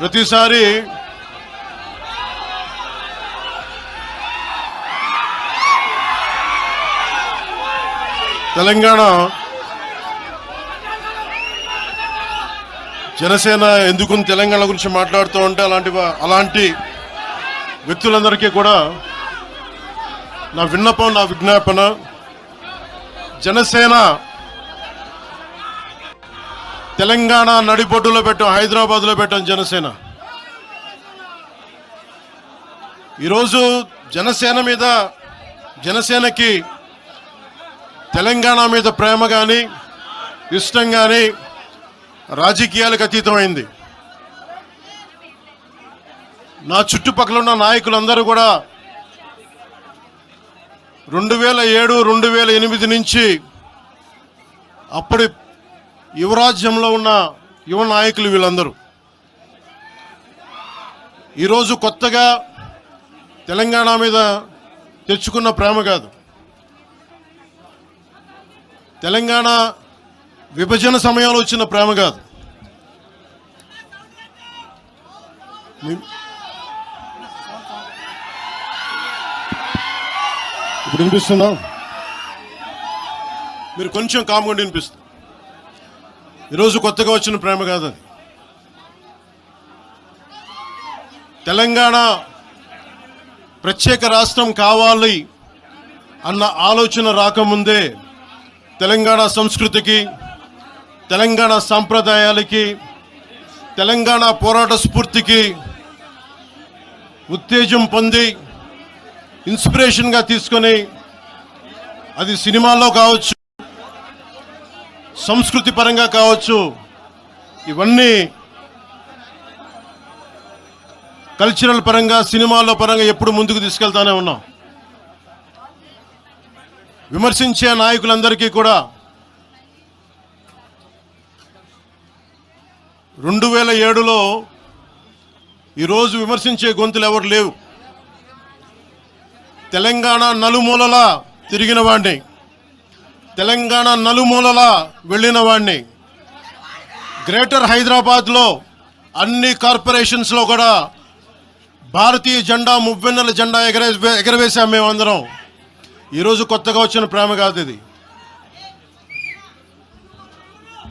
ప్రతిసారి తెలంగాణ జనసేన ఎందుకు తెలంగాణ గురించి మాట్లాడుతూ ఉంటే అలాంటి వ్యక్తులందరికీ కూడా నా విన్నపం, నా విజ్ఞాపన, జనసేన తెలంగాణ నడిబొడ్డులో పెట్టాం, హైదరాబాద్లో పెట్టాం జనసేన. ఈరోజు జనసేనకి తెలంగాణ మీద ప్రేమ కానీ ఇష్టం కానీ రాజకీయాలకు అతీతమైంది. నా చుట్టుపక్కల ఉన్న నాయకులందరూ కూడా 2007, 2008 నుంచి అప్పటి యువరాజ్యంలో ఉన్న యువ నాయకులు వీళ్ళందరూ ఈరోజు కొత్తగా తెలంగాణ మీద తెచ్చుకున్న ప్రేమ కాదు, తెలంగాణ విభజన సమయంలో వచ్చిన ప్రేమ కాదు. ఇప్పుడు వినిపిస్తుందా? మీరు కొంచెం కామ్గా వినిపిస్తుంది. ఈరోజు కొత్తగా వచ్చిన ప్రేమ కాదు అది. తెలంగాణ ప్రత్యేక రాష్ట్రం కావాలి అన్న ఆలోచన రాకముందే తెలంగాణ సంస్కృతికి, తెలంగాణ సాంప్రదాయాలకి, తెలంగాణ పోరాట స్ఫూర్తికి ఉత్తేజం పొంది ఇన్స్పిరేషన్గా తీసుకొని, అది సినిమాల్లో కావచ్చు, సంస్కృతి పరంగా కావచ్చు, ఇవన్నీ కల్చరల్ పరంగా, సినిమాల్లో పరంగా ఎప్పుడు ముందుకు తీసుకెళ్తానే ఉన్నాం. విమర్శించే నాయకులందరికీ కూడా 2007లో ఈరోజు విమర్శించే గొంతులు ఎవరు లేవు. తెలంగాణ నలుమూలలా తిరిగిన వాడిని, తెలంగాణ నలుమూలలా వెళ్ళిన వాడిని, గ్రేటర్ హైదరాబాద్లో అన్ని కార్పొరేషన్స్లో కూడా భారతీయ జెండా, మువ్వెన్నెల జెండా ఎగరవేశాం మేమందరం. ఈరోజు కొత్తగా వచ్చిన ప్రేమ కాదు ఇది.